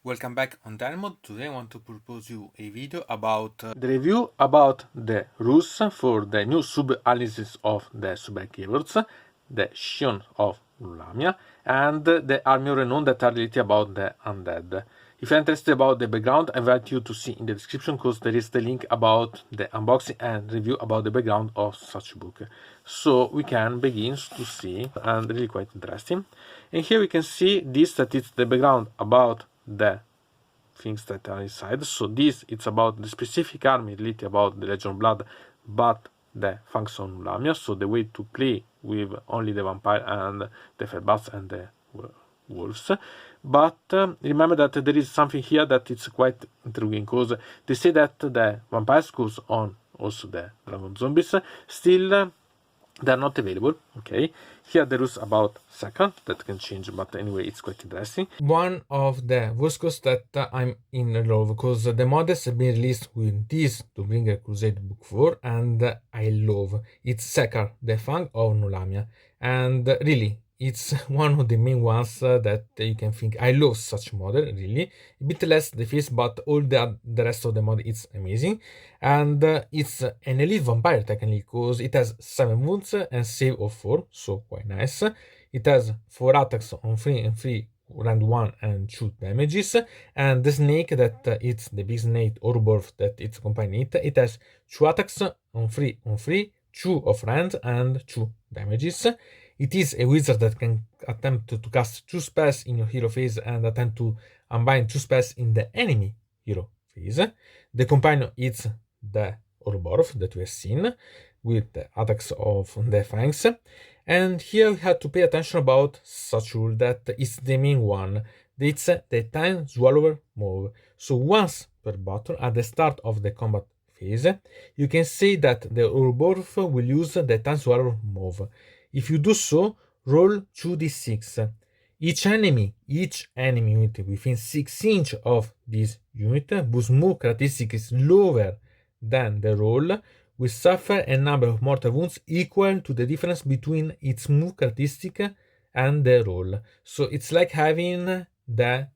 Welcome back on Mode. Today I want to propose you a video about the review about the rules for the new sub-alliances of the Soulblight Gravelords, the Scions of Nulahmia, and the Army of Renown that are related about the Undead. If you're interested about the background, I invite you to see in the description because there is the link about the unboxing and review about the background of such book. So we can begin to see, and really quite interesting. And here we can see this, that it's the background about the things that are inside. So this, it's about the specific army related about the Legion of Blood, but the Scions of Nulahmia, so the way to play with only the vampire and the Ferbats and the wolves. But remember that there is something here that it's quite intriguing, because they say that the vampires goes on also the dragon zombies still they're not available. Okay, here there is about Sekhar that can change, but anyway, it's quite interesting. One of the Voskos that I'm in love, because the models have been released with this Dawnbringer Crusades book 4, and I love it's Sekhar, the Fang of Nulahmia, and really it's one of the main ones that you can think. I love such model, really. A bit less the face, but all the rest of the model it's amazing. And it's an elite vampire technically, because it has 7 wounds and save of 4, so quite nice. It has 4 attacks on 3 and 3 round 1 and 2 damages, and the snake that it's the big snake or Orborf that it's accompanying it has 2 attacks on 3 on 3, 2 of rand and 2 damages. It is a wizard that can attempt to cast 2 spells in your hero phase and attempt to unbind 2 spells in the enemy hero phase. The companion is the Orborf that we have seen with the attacks of the fangs. And here we have to pay attention about such rule that is the main one. It's the Time Swallower move. So once per battle at the start of the combat phase, you can say that the Orborf will use the Time Swallower move. If you do so, roll 2d6. Each enemy unit within 6 inches of this unit whose move characteristic is lower than the roll will suffer a number of mortal wounds equal to the difference between its move characteristic and the roll. So it's like having the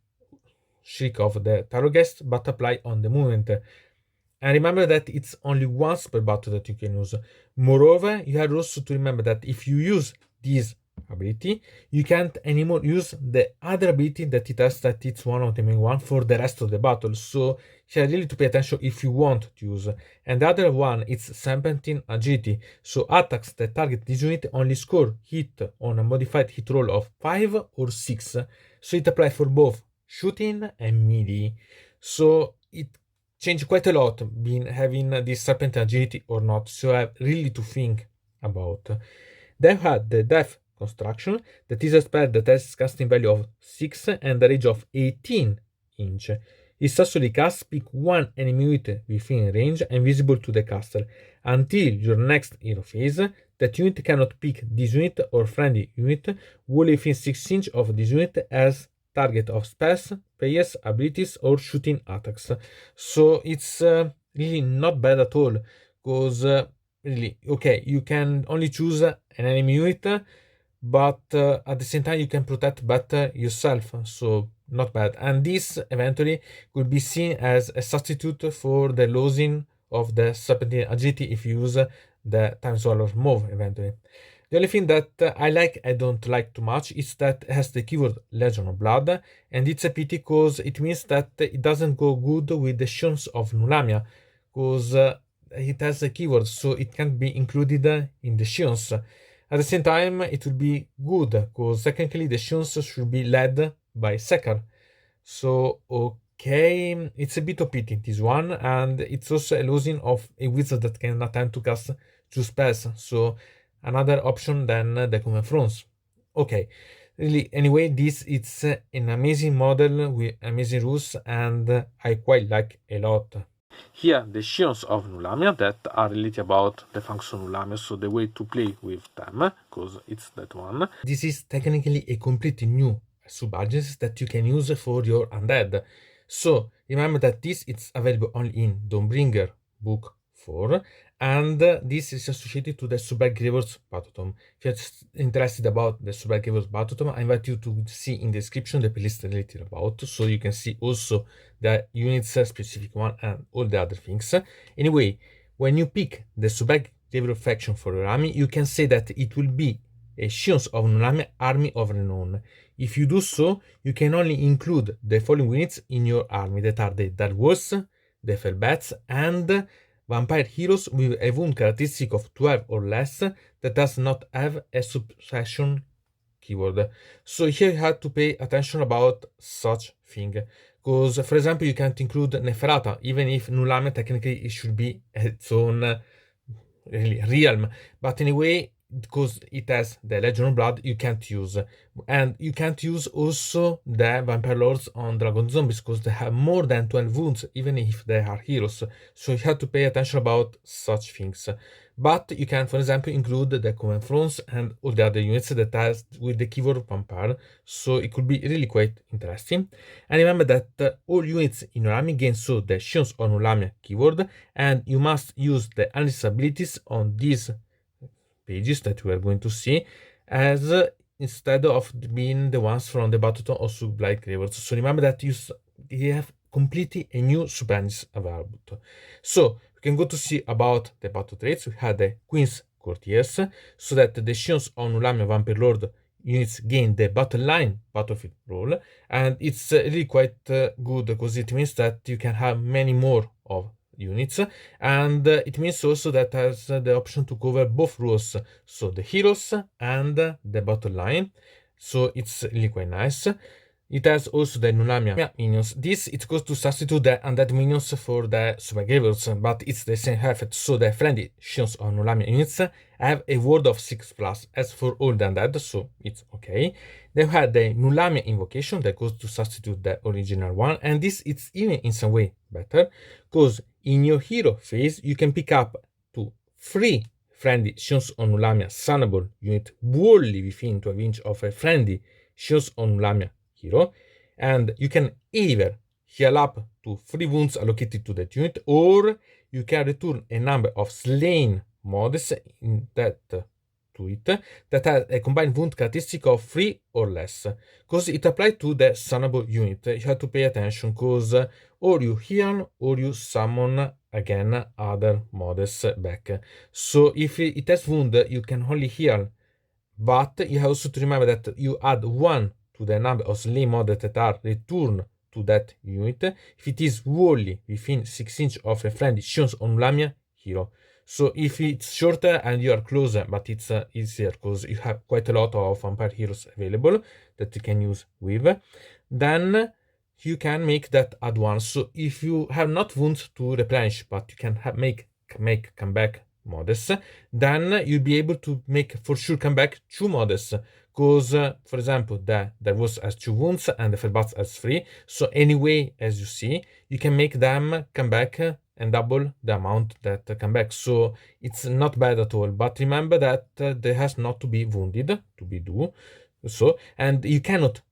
shriek of the Tarot but apply on the movement. And remember that it's only once per battle that you can use. Moreover, you have also to remember that if you use this ability, you can't anymore use the other ability that it has, that it's one of the main one for the rest of the battle. So you have really to pay attention if you want to use. And the other one is Serpentine Agility. So attacks that target this unit only score hit on a modified hit roll of 5 or 6. So it applies for both shooting and melee. So it changed quite a lot being having this Serpentine Agility or not. So I have really to think about. They had the Death Construction, that is a spell that has casting value of 6 and a range of 18 inch. It successfully casts, pick one enemy unit within range and visible to the caster. Until your next hero phase, that unit cannot pick this unit or friendly unit wholly within 6 inch of this unit as target of spells, prayers, abilities, or shooting attacks. So it's really not bad at all, because really, okay, you can only choose an enemy unit, but at the same time you can protect better yourself, so not bad. And this eventually could be seen as a substitute for the losing of the Serpentine Agility if you use the Time Swallower move eventually. The only thing that I don't like too much is that it has the keyword Legion of Blood, and it's a pity because it means that it doesn't go good with the Scions of Nulahmia, because it has a keyword, so it can't be included in the Scions. At the same time, it will be good, because technically the Scions should be led by Sekhar. So, okay, it's a bit of pity, this one, and it's also a losing of a wizard that can attempt to cast 2 spells. So, another option than the Common Thrones. Okay, really, anyway, this it's an amazing model with amazing rules, and I quite like a lot. Here, the Scions of Nulahmia that are related about the Scions of Nulahmia, so the way to play with them, because it's that one. This is technically a completely new sub-agency that you can use for your Undead. So, remember that this is available only in Dawnbringer Book before, and this is associated to the Soulblight Gravelords Battletome. If you're interested about the Soulblight Gravelords Battletome, I invite you to see in the description the playlist related about, so you can see also the units, specific one, and all the other things. Anyway, when you pick the Soulblight Gravelords faction for your army, you can say that it will be a Scions of Nulahmia Army of Renown. If you do so, you can only include the following units in your army, that are the Dark Wolves, the Fellbats, and vampire heroes with a wound characteristic of 12 or less that does not have a suppression keyword. So here you have to pay attention about such thing, because for example you can't include Neferata, even if Nulahmia technically it should be its own realm, but anyway, because it has the Legion of Blood, you can't use. And you can't use also the Vampire Lords on Dragon Zombies, because they have more than 12 wounds, even if they are heroes. So you have to pay attention about such things. But you can, for example, include the Coven Thrones and all the other units that has with the keyword Vampire. So it could be really quite interesting. And remember that all units in your army gain so the Scions of Nulahmia keyword, and you must use the analysis abilities on these pages that we are going to see, as instead of being the ones from the Battletome of Soulblight Gravelords. So remember that you have completely a new suballeiance available. So we can go to see about the battle traits. We had the Queen's Courtiers, so that the Scions of Nulahmia Vampire Lord units gain the battle line battlefield role, and it's really quite good, because it means that you can have many more of units, and it means also that has the option to cover both roles, so the heroes and the battle line, so it's really quite nice. It has also the Nulahmia minions. This it goes to substitute the undead minions for the Soulblight Gravelords, but it's the same effect. So the friendly Scions of Nulahmia units have a ward of 6+, as for all the undead, so it's okay. They have the Nulahmia invocation that goes to substitute the original one, and this it's even in some way better, because in your hero phase you can pick up to 3 friendly Scions of Nulahmia summable unit wholly within 12 inch of a friendly Scions of Nulahmia hero, and you can either heal up to 3 wounds allocated to that unit, or you can return a number of slain models in that to it that has a combined wound characteristic of 3 or less, because it applies to the summable unit. You have to pay attention, because or you heal or you summon again other models back. So if it has wound, you can only heal, but you have also to remember that you add 1 to the number of slain models that are returned to that unit if it is wholly within 6 inch of a friendly Scions of Nulahmia hero. So if it's shorter and you are closer, but it's easier because you have quite a lot of vampire heroes available that you can use with, then you can make that add 1. So if you have not wounds to replenish, but you can make comeback models, then you'll be able to make for sure comeback 2 models, because for example the was as 2 wounds and the Fellbats as 3. So anyway, as you see, you can make them come back and double the amount that come back. So it's not bad at all, but remember that they has not to be wounded to be do so, and you cannot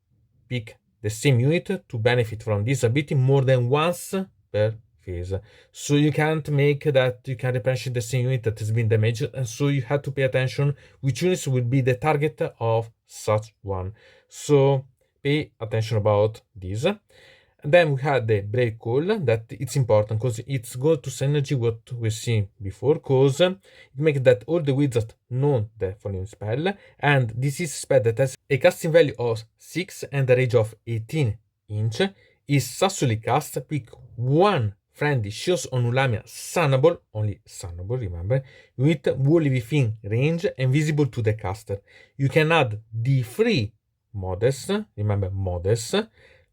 pick the same unit to benefit from this ability more than once per phase. So you can't make that you can replenish the same unit that has been damaged, and so you have to pay attention which units will be the target of such one. So pay attention about this. And then we had the Brave Call, that it's important because it's go to synergy what we see before, because it makes that all the wizards know the following spell, and this is a spell that has a casting value of 6 and a range of 18 inch, is successfully cast, pick 1 friendly Scions of Nulahmia summable, only summable, remember, with wholly within range and visible to the caster. You can add the 3 models, remember models,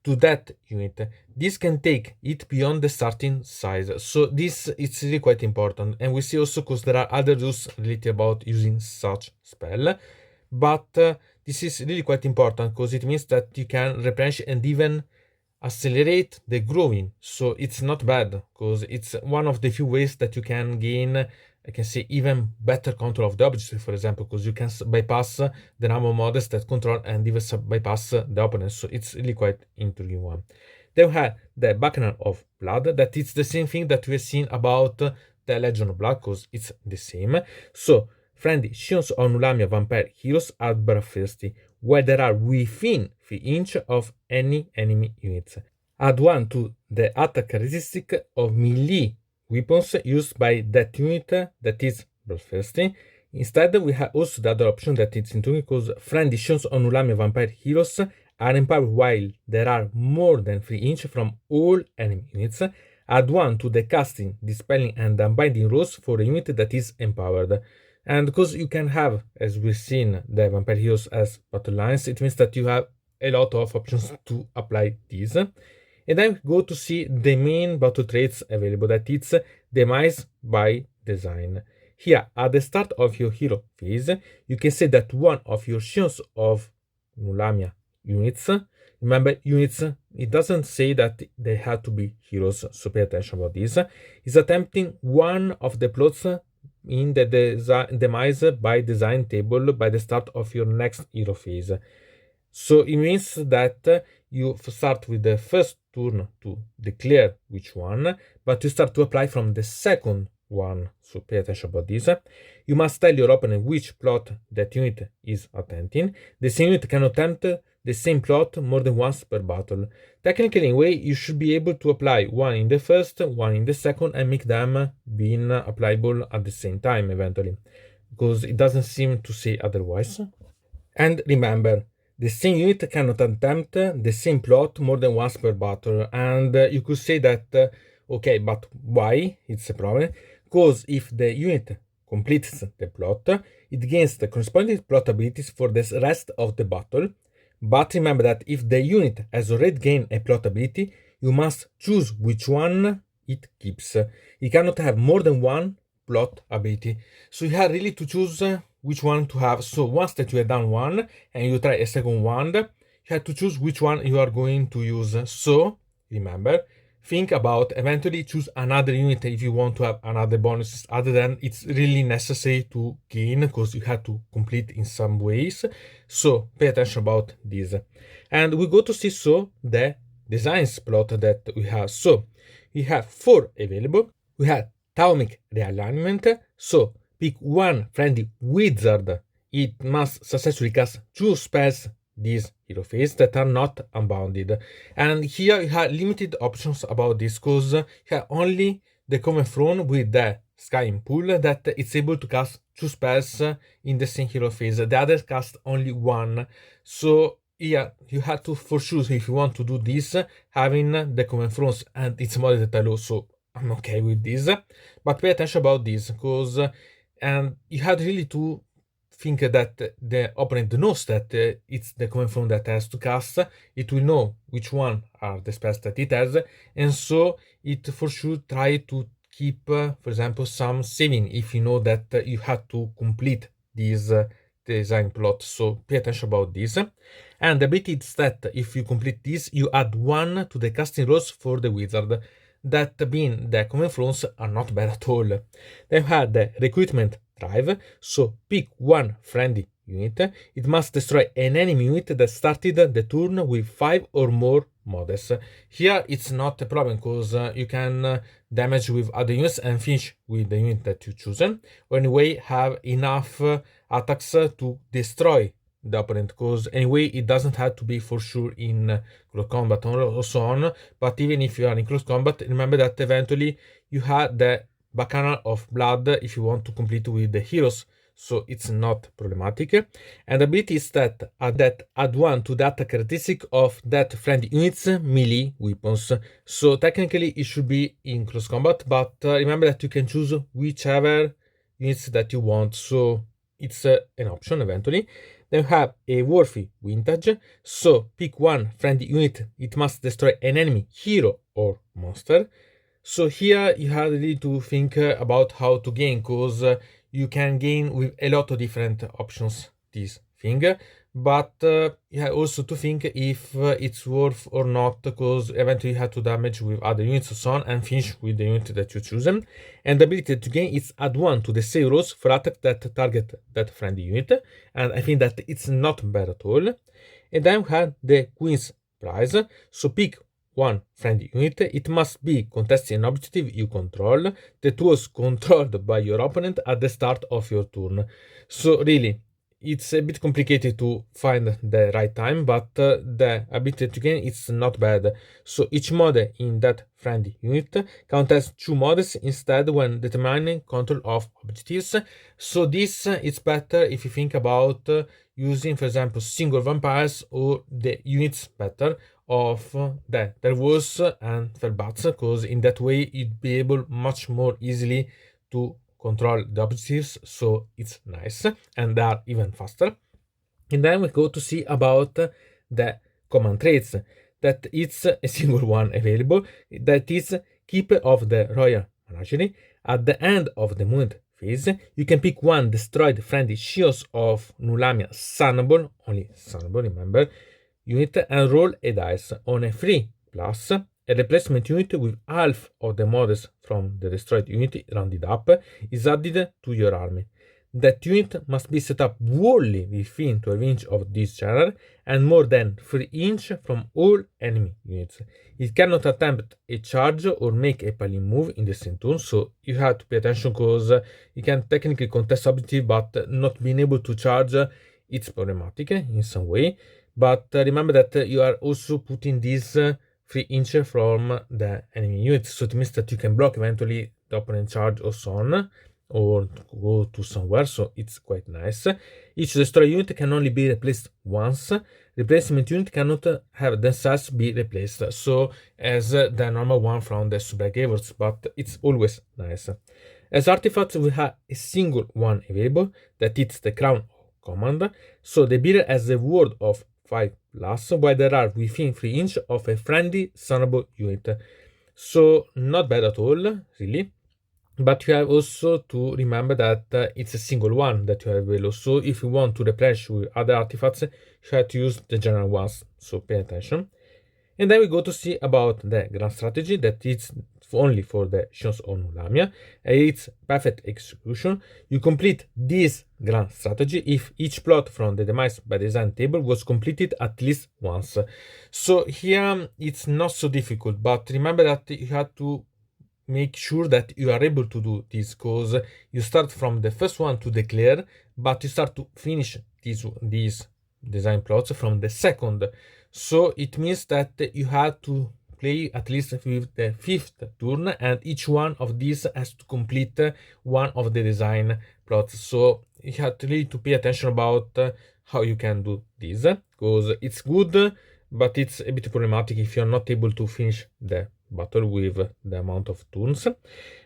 to that unit. This can take it beyond the starting size. So this is really quite important, and we see also because there are other rules related about using such spell, but this is really quite important because it means that you can replenish and even accelerate the growing. So it's not bad because it's one of the few ways that you can gain, I can say, even better control of the object, for example, because you can bypass the number of models that control and even bypass the opponent. So it's really quite intriguing one. Then we have the Bacchanal of Blood, that it's the same thing that we have seen about the Legion of Blood, because it's the same. So, friendly Scions of Nulahmia vampire heroes are bloodthirsty, where there are within 3 inches of any enemy units. Add 1 to the attack characteristic of melee weapons used by that unit that is bloodthirsty. Instead, we have also the other option that it's interesting because friendly Scions of Nulahmia vampire heroes are empowered while there are more than 3 inches from all enemy units. Add 1 to the casting, dispelling, and unbinding rolls for a unit that is empowered. And because you can have, as we've seen, the vampire heroes as battle lines, it means that you have a lot of options to apply these. And then go to see the main battle traits available, that it's demise by design. Here, at the start of your hero phase, you can say that one of your Scions of Nulahmia units, remember units, it doesn't say that they have to be heroes, so pay attention about this, is attempting one of the plots in the demise by design table by the start of your next hero phase. So it means that you start with the first turn to declare which one, but you start to apply from the second one, so pay attention about this. You must tell your opponent which plot that unit is attempting. The same unit can attempt the same plot more than once per battle. Technically, in a way, you should be able to apply one in the first, one in the second, and make them being applicable at the same time eventually, because it doesn't seem to say otherwise. And remember, the same unit cannot attempt the same plot more than once per battle. And you could say that, okay, but why? It's a problem. Because if the unit completes the plot, it gains the corresponding plot abilities for the rest of the battle. But remember that if the unit has already gained a plot ability, you must choose which one it keeps. You cannot have more than one plot ability. So you have really to choose which one to have. So once that you have done one and you try a second one, you have to choose which one you are going to use. So remember, think about eventually choose another unit if you want to have another bonuses other than it's really necessary to gain, because you have to complete in some ways. So pay attention about this. And we go to see so the designs plot that we have. So we have 4 available. We have Atomic Realignment. So pick one friendly wizard. It must successfully cast 2 spells this hero phase that are not unbounded. And here you have limited options about this, because you have only the Common Throne with the Sky Pool that it's able to cast 2 spells in the same hero phase. The others cast only 1. So yeah, you have to for sure, if you want to do this, having the Common Thrones, and it's more that I love, so I'm okay with this. But pay attention about this, because and you have really to think that the opponent knows that it's the Common Throne that has to cast. It will know which one are the spells that it has, and so it for sure try to keep, for example, some saving if you know that you have to complete this design plot. So pay attention about this. And the ability is that if you complete this, you add 1 to the casting rolls for the wizard. That being the Common Thrones are not bad at all. Then you have the recruitment drive. So pick one friendly unit. It must destroy an enemy unit that started the turn with 5 or more models. Here it's not a problem, because you can damage with other units and finish with the unit that you chosen, or anyway have enough attacks to destroy the opponent, because anyway it doesn't have to be for sure in close combat or so on. But even if you are in close combat, remember that eventually you have the Bacchanal of Blood if you want to complete with the heroes, so it's not problematic. And the ability is that add 1 to that characteristic of that friendly unit's melee weapons. So technically it should be in close combat, but remember that you can choose whichever units that you want, so it's an option eventually. Then you have a worthy vintage. So pick one friendly unit. It must destroy an enemy hero or monster. So here you have really to think about how to gain, because you can gain with a lot of different options this thing. But you have also to think if it's worth or not, because eventually you have to damage with other units and so on, and finish with the unit that you choose. And the ability to gain is add 1 to the save rolls for attack that target that friendly unit. And I think that it's not bad at all. And then we have the Queen's Prize. So pick one friendly unit, it must be contesting an objective you control that was controlled by your opponent at the start of your turn. So really, it's a bit complicated to find the right time, but the ability to gain is not bad. So each model in that friendly unit counts as 2 models instead when determining control of objectives. So this is better if you think about using, for example, single vampires or the units better of the Derwolves and Felbats, because in that way you'd be able much more easily to control the objectives, so it's nice, and they are even faster. And then we go to see about the command traits, that it's a single one available, that is Keeper of the Royal Menagerie. At the end of the movement phase, you can pick one destroyed friendly Scions of Nulahmia summable, only summable, remember, unit, and roll a dice. On a 3+, a replacement unit with half of the models from the destroyed unit rounded up is added to your army. That unit must be set up wholly within 12 inch of this general and more than 3 inch from all enemy units. It cannot attempt a charge or make a piling move in the same turn, so you have to pay attention because you can technically contest objective, but not being able to charge, it's problematic in some way. But remember that you are also putting this 3 inch from the enemy unit, so it means that you can block eventually the opponent charge or so on, or go to somewhere, so it's quite nice. Each destroy unit can only be replaced once. Replacement unit cannot have themselves be replaced, so as the normal one from the Soulblight Gravelords, but it's always nice. As artifacts, we have a single one available, that it's the Crown command. So the bearer has a ward of 5+, while there are within 3 inch of a friendly summable unit. So not bad at all, really. But you have also to remember that it's a single one that you have available. So if you want to replenish with other artifacts, you have to use the general ones. So pay attention. And then we go to see about the grand strategy, that it's only for the Scions of Nulahmia, and it's perfect execution. You complete this grand strategy if each plot from the Demise by Design table was completed at least once. So here it's not so difficult, but remember that you have to make sure that you are able to do this, because you start from the first one to declare, but you start to finish these design plots from the second. So it means that you have to play at least with the 5th turn, and each one of these has to complete one of the design plots. So you have to really to pay attention about how you can do this, because it's good, but it's a bit problematic if you're not able to finish the battle with the amount of turns.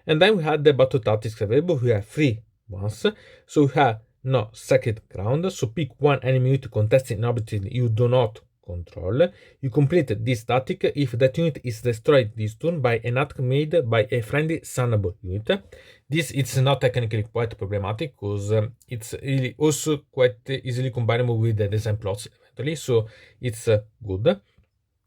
And then we had the battle tactics available. We have 3 ones. So we have no sacred ground, so pick one enemy unit contesting an objective you do not control. You complete this tactic if that unit is destroyed this turn by an attack made by a friendly summable unit. This it's not technically quite problematic, because it's really also quite easily combinable with the design plots eventually, so it's good.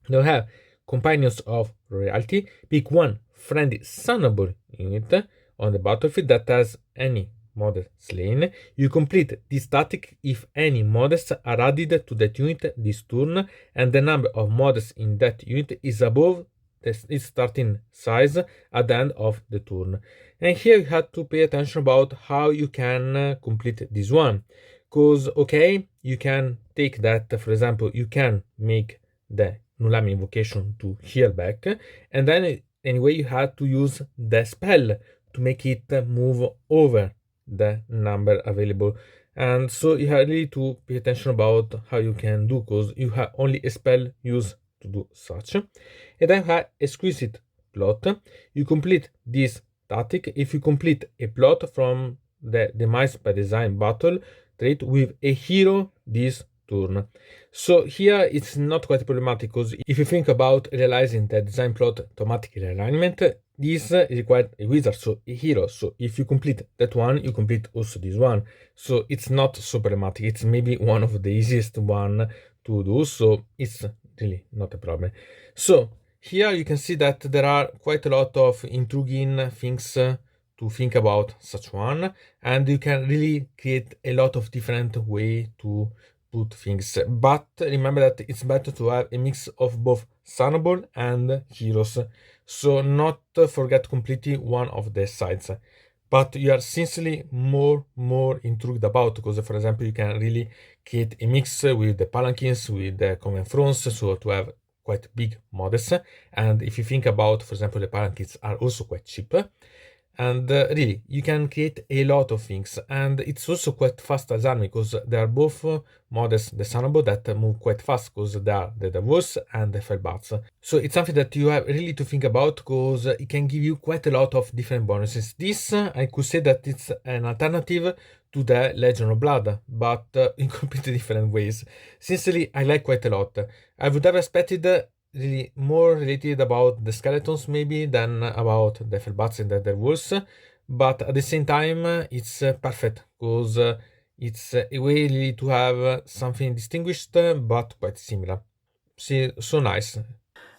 Now we have Companions of Royalty. Pick one friendly summable unit on the battlefield that has any model slain. You complete this tactic if any models are added to that unit this turn and the number of models in that unit is above its starting size at the end of the turn. And here you have to pay attention about how you can complete this one, because okay, you can take that, for example, you can make the Nulahmia invocation to heal back, and then anyway you have to use the spell to make it move over the number available. And so you have really to pay attention about how you can do, because you have only a spell used to do such. And then you have Exquisite Plot. You complete this tactic if you complete a plot from the Demise by Design battle trait with a hero this turn. So here it's not quite problematic, because if you think about realizing the design plot automatic alignment, this requires a wizard, so a hero. So if you complete that one, you complete also this one. So it's not so problematic. It's maybe one of the easiest one to do, so it's really not a problem. So here you can see that there are quite a lot of intriguing things to think about such one, and you can really create a lot of different way to put things, but remember that it's better to have a mix of both Sunborn and heroes, so not forget completely one of the sides. But you are sincerely more intrigued about, because for example you can really create a mix with the palanquins, with the common fronts, so to have quite big models. And if you think about, for example, the palanquins are also quite cheap, and really you can create a lot of things, and it's also quite fast as army, because they are both models, the Sunabo, that move quite fast, because they are the wolves and the Fellbats. So it's something that you have really to think about, because it can give you quite a lot of different bonuses. This I could say that it's an alternative to the Legion of Blood, but in completely different ways. Sincerely, I like quite a lot. I would have expected really more related about the skeletons maybe than about the Fellbats and the werewolves, but at the same time it's perfect, because it's a way really to have something distinguished but quite similar. See, so nice.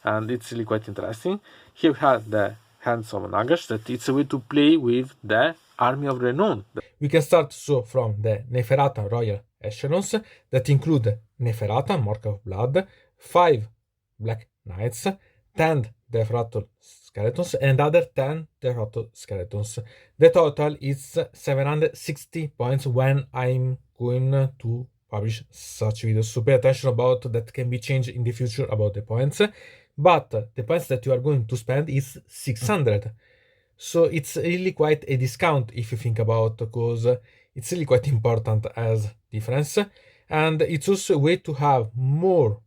And it's really quite interesting. Here we have the Hands of Nagash, that it's a way to play with the Army of Renown. We can start so from the Neferata Royal Echelons, that include Neferata, Mark of Blood, 5 Black Knights, 10 Deathrattle Skeletons, and other 10 Deathrattle Skeletons. The total is 760 points when I'm going to publish such videos. So pay attention about that, can be changed in the future about the points. But the points that you are going to spend is 600. So it's really quite a discount if you think about, because it's really quite important as difference. And it's also a way to have more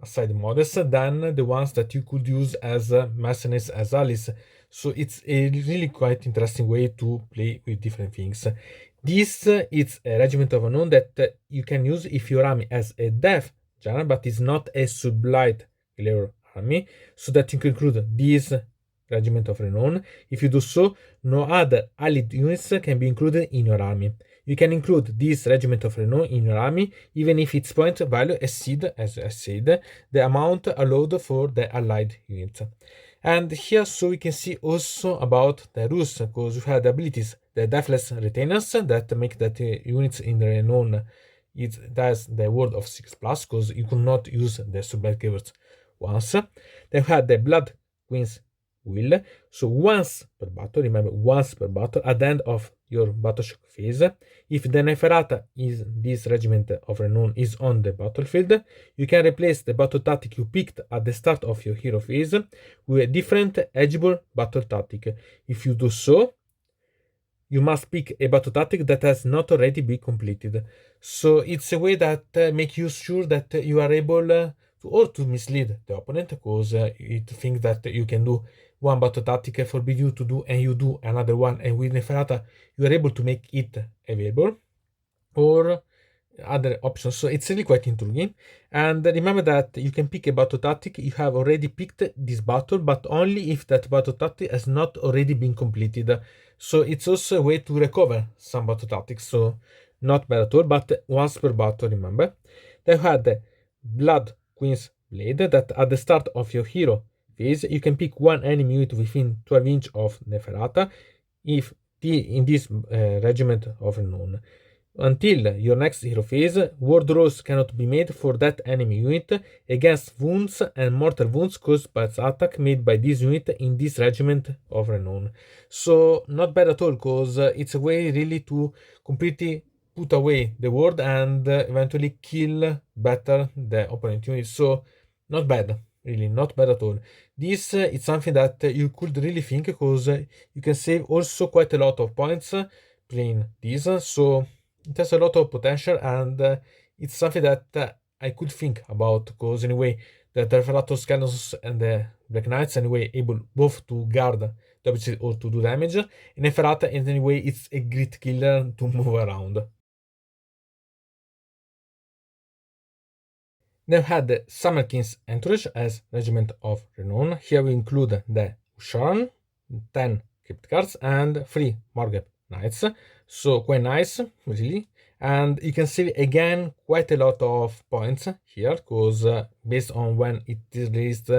side models than the ones that you could use as mercenaries, as allies. So it's a really quite interesting way to play with different things. This is a regiment of unknown that you can use if your army has a death general, but is not a Soulblight Gravelords army, so that you can include this regiment of renown. If you do so, no other allied units can be included in your army. You can include this regiment of renown in your army even if its point value exceed, as I said, the amount allowed for the allied unit. And here, so we can see also about the rules, because we have the abilities, the Deathless Retainers, that make that units in the renown, it does the word of 6+, because you could not use the Soulblight Gravelords once. Then we have the Blood Queen's Will, so once per battle, remember, once per battle, at the end of your battle shock phase, if the Neferata is this regiment of renown is on the battlefield, you can replace the battle tactic you picked at the start of your hero phase with a different edgeable battle tactic. If you do so, you must pick a battle tactic that has not already been completed. So it's a way that makes you sure that you are able to mislead the opponent, because it thinks that you can do one battle tactic forbid you to do, and you do another one, and with Neferata you are able to make it available, or other options. So it's really quite intriguing. And remember that you can pick a battle tactic you have already picked this battle, but only if that battle tactic has not already been completed. So it's also a way to recover some battle tactics, so not bad at all, but once per battle, remember. Then you had the Blood Queen's Blade, that at the start of your hero phase you can pick one enemy unit within 12 inch of Neferata if in this regiment of renown. Until your next hero phase, ward rolls cannot be made for that enemy unit against wounds and mortal wounds caused by its attack made by this unit in this regiment of renown. So not bad at all, because it's a way really to completely put away the ward and eventually kill better the opponent unit. So not bad, really not bad at all. This is something that you could really think, because you can save also quite a lot of points playing this. So it has a lot of potential, and it's something that I could think about, because anyway the Deathrattle Skeletons and the Black Knights anyway able both to guard the objective or to do damage, and Neferata in any way it's a great killer to move around. Then we had the Summer King's Entourage as Regiment of Renown. Here we include the Usharan, 10 Crypt Cards, and 3 Morgep Knights. So quite nice, really. And you can see again quite a lot of points here, because based on when it is released,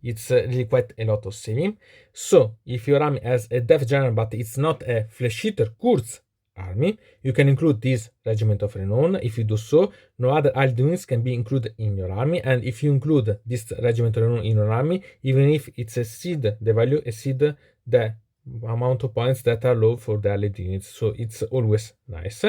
it's really quite a lot of saving. So if your army has a Death General but it's not a Flesh Eater Kurz army. You can include this Regiment of Renown. If you do so, no other allied units can be included in your army. And if you include this Regiment of Renown in your army, even if it's exceed the value, exceed the amount of points that are low for the allied units, so it's always nice.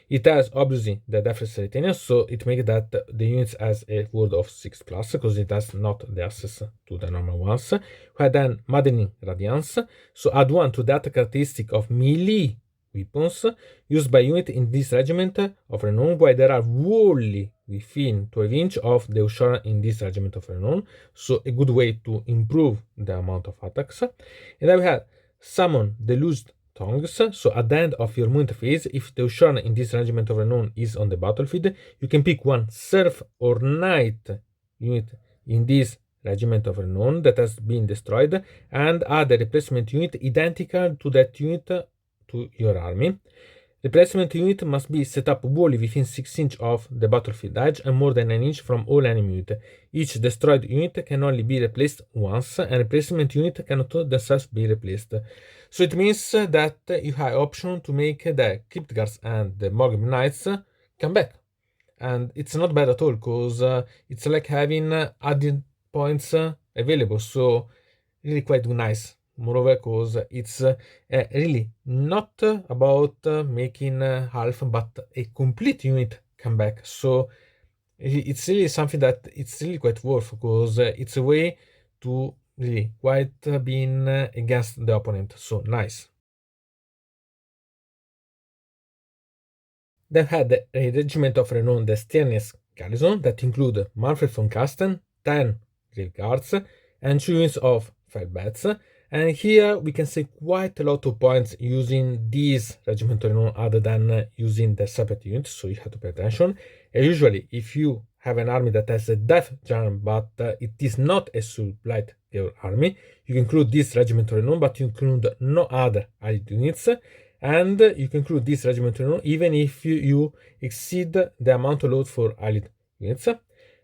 It has obviously the Deathless Retention, so it makes that the units has a word of 6+, because it has not the access to the normal ones. We have then Maddening Radiance, so add 1 to that characteristic of melee weapons used by unit in this regiment of Renown, while there are wholly within 12 inch of the Ushara in this regiment of Renown, so a good way to improve the amount of attacks. And then we have Summon the Loosed Tongues, so at the end of your movement phase, if the Ushara in this regiment of Renown is on the battlefield, you can pick one Serf or Knight unit in this regiment of Renown that has been destroyed and add a replacement unit identical to that unit to your army. Replacement unit must be set up wholly within 6 inch of the battlefield edge and more than 9 inch from all enemy units. Each destroyed unit can only be replaced once, and replacement unit cannot themselves be replaced. So it means that you have option to make the Crypt Guards and the Morgan Knights come back. And it's not bad at all, because it's like having added points available, so really quite nice. Moreover, because it's really not about making half, but a complete unit come back. So it's really something that it's really quite worth, because it's a way to really quite being against the opponent. So nice. Then had the Regiment of Renown, the Stiernes Garrison, that include Manfred von Kasten, 10 Grave Guards, and 2 units of Feldbats. And here we can say quite a lot of points using these Regiment of Renown other than using the separate units, so you have to pay attention. And usually, if you have an army that has a Death Charm, but it is not a Soulblight Gravelords army, you can include this Regiment of Renown, but you include no other allied units. And you can include this Regiment of Renown even if you exceed the amount allowed for allied units.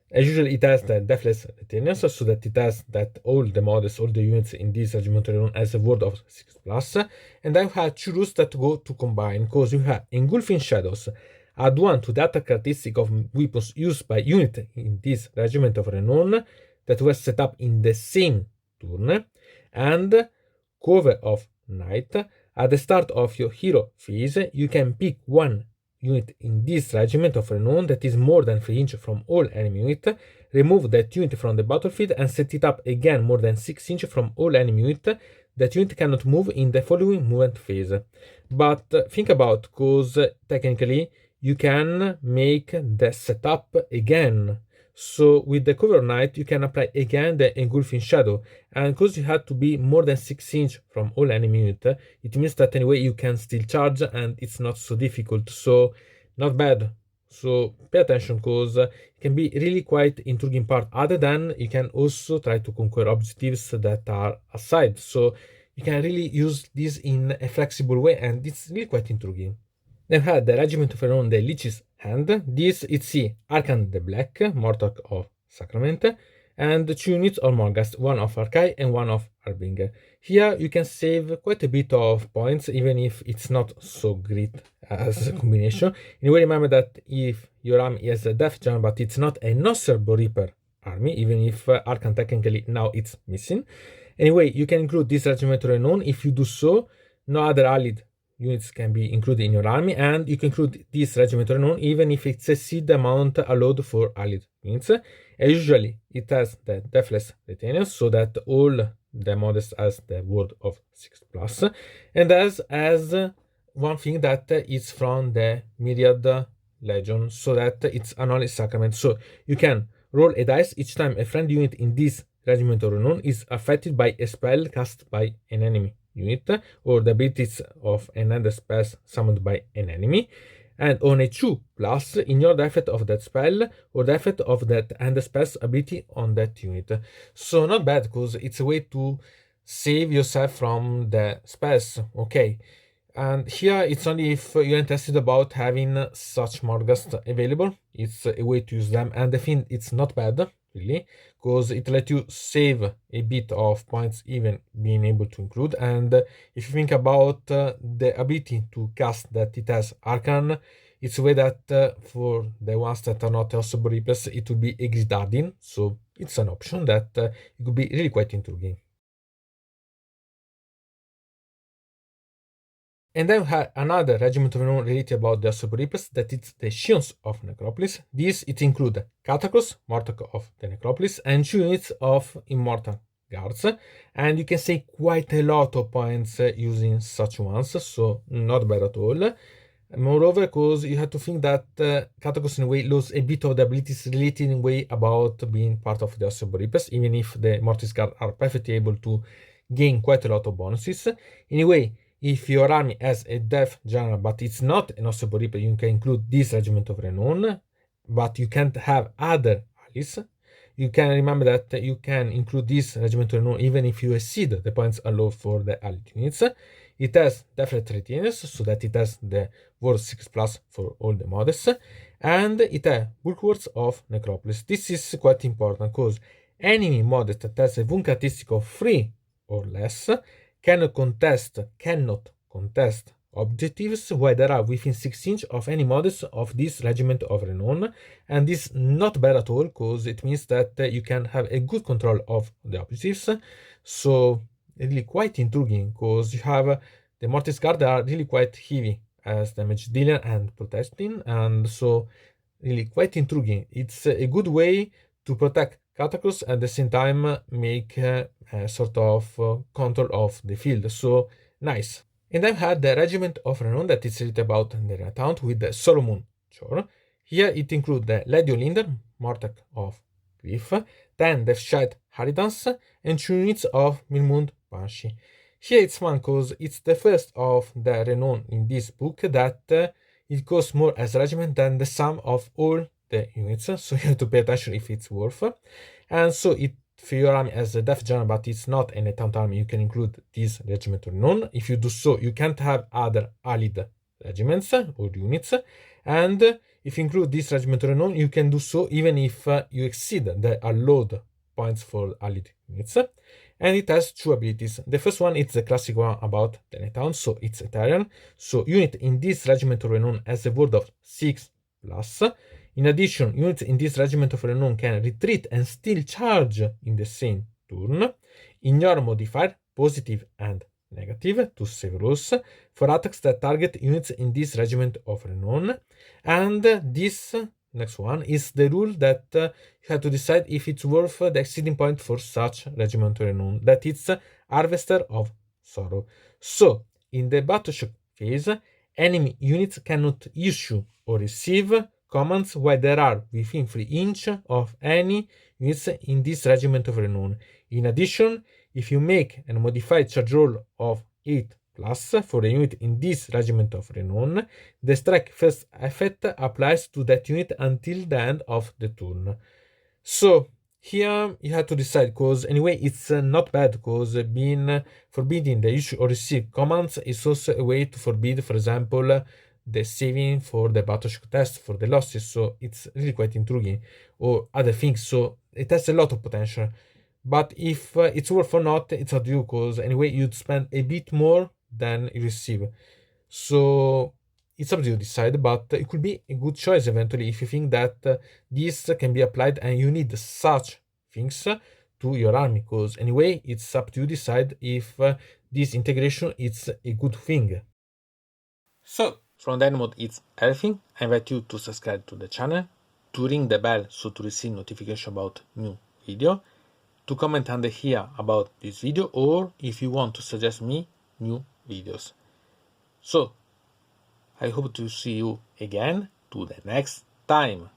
As usually, it has the Deathless Retention, so that it has that all the models, all the units in this Regiment of Renown has a word of 6+. And I have 2 rules that go to combine, because you have Engulfing Shadows. Add 1 to the attack characteristic of weapons used by unit in this Regiment of Renown that were set up in the same turn. And Cover of Night. At the start of your hero phase, you can pick one unit in this Regiment of Renown that is more than 3 inch from all enemy units, remove that unit from the battlefield and set it up again more than 6 inch from all enemy units. That unit cannot move in the following movement phase. But think about, because technically you can make the setup again. So with the Cover Knight, you can apply again the Engulfing Shadow, and because you have to be more than 6 inch from all enemy unit, it means that anyway you can still charge and it's not so difficult, so not bad. So pay attention, because it can be really quite intriguing part, other than you can also try to conquer objectives that are aside, so you can really use this in a flexible way, and it's really quite intriguing. Then had the Regiment of Renown, the Lich's Hand. This it's the Arcan the Black, Mortarch of Sacrament, and 2 units of Morghast, one of Archai and one of Harbinger. Here you can save quite a bit of points, even if it's not so great as a combination. Anyway, remember that if your army has a Death Charm, but it's not a Nosserbo Reaper army, even if Arcan technically now it's missing. Anyway, you can include this Regiment of Renown. If you do so, no other allied units can be included in your army, and you can include this Regiment of Renown even if it exceeds the amount allowed for allied units. And usually it has the Deathless Retention, so that all the models has the word of 6+, and as one thing that is from the Myriad Legion, so that it's an holy sacrament. So you can roll a dice each time a friend unit in this Regiment of Renown is affected by a spell cast by an enemy unit, or the abilities of another spell summoned by an enemy, and on a 2+ in your effect of that spell, or the effect of that and the spell's ability on that unit. So not bad, because it's a way to save yourself from the spells. Okay, and here it's only if you're interested about having such Morghast available, it's a way to use them, and I think it's not bad. really, because it lets you save a bit of points even being able to include. And if you think about the ability to cast that it has Arcan, it's a way that for the ones that are not also Reapers, it would be Exit, so it's an option that it could be really quite intriguing. And then we have another regiment of renown related about the Reapers, that it's the Scions of Necropolis. This it includes Catacross, Mortal of the Necropolis, and 2 units of Immortal Guards. And you can save quite a lot of points using such ones, so not bad at all. Moreover, because you have to think that Catacross in a way loses a bit of the abilities related in a way about being part of the Reapers, even if the Mortis Guard are perfectly able to gain quite a lot of bonuses. Anyway, if your army has a death general, but it's not an Ossebo Reaper, you can include this regiment of renown, but you can't have other allies. You can remember that you can include this regiment of renown even if you exceed the points allowed for the allied units. It has definite retainers, so that it has the Ward 6 plus for all the models, and it has Bulwarks of Necropolis. This is quite important because enemy model that has a wound characteristic of 3 or less cannot contest objectives while they are within 6 inches of any models of this regiment of renown, and this is not bad at all because it means that you can have a good control of the objectives. So really quite intriguing because you have the Mortis Guard are really quite heavy as damage dealer and protecting, and so really quite intriguing. It's a good way to protect Catacross at the same time make a sort of control of the field. So nice. And I've had the Regiment of Renown that is written about the Renaissance with the Solomon Chore. Here it includes the Lady Olinder, Mortek of Grief, then the Shite Haridans, and 2 units of Milmund Banshee. Here it's fun because it's the first of the Renown in this book that it costs more as a regiment than the sum of all the units, so you have to pay attention if it's worth. And so if your army has a death general but it's not an attempt army, you can include this regiment or none. If you do so, you can't have other allied regiments or units, and if you include this regiment or none, you can do so even if you exceed the allowed points for allied units. And it has 2 abilities. The first one is the classic one about the Netown, so it's Ethereal. So unit in this regiment of renown has a ward of 6 plus. In addition, units in this regiment of renown can retreat and still charge in the same turn. Ignore modifier, positive and negative to save rules for attacks that target units in this regiment of renown. And this next one is the rule that you have to decide if it's worth the exceeding point for such regiment of renown, that it's Harvester of Sorrow. So, in the Battleshock phase, enemy units cannot issue or receive commands while they are within 3 inches of any units in this regiment of renown. In addition, if you make a modified charge roll of 8 plus for a unit in this regiment of renown, the strike first effect applies to that unit until the end of the turn. So here you have to decide, because anyway it's not bad, because being forbidding the issue or receive commands is also a way to forbid, for example, the saving for the Battleshock test for the losses. So it's really quite intriguing, or other things. So it has a lot of potential. But if it's worth or not, it's up to you, because anyway you'd spend a bit more than you receive. So it's up to you to decide, but it could be a good choice eventually if you think that this can be applied and you need such things to your army, because anyway it's up to you to decide if this integration is a good thing. So from that mode it's everything. I invite you to subscribe to the channel, to ring the bell so to receive notification about new video, to comment under here about this video, or if you want to suggest me new videos. So I hope to see you again to the next time.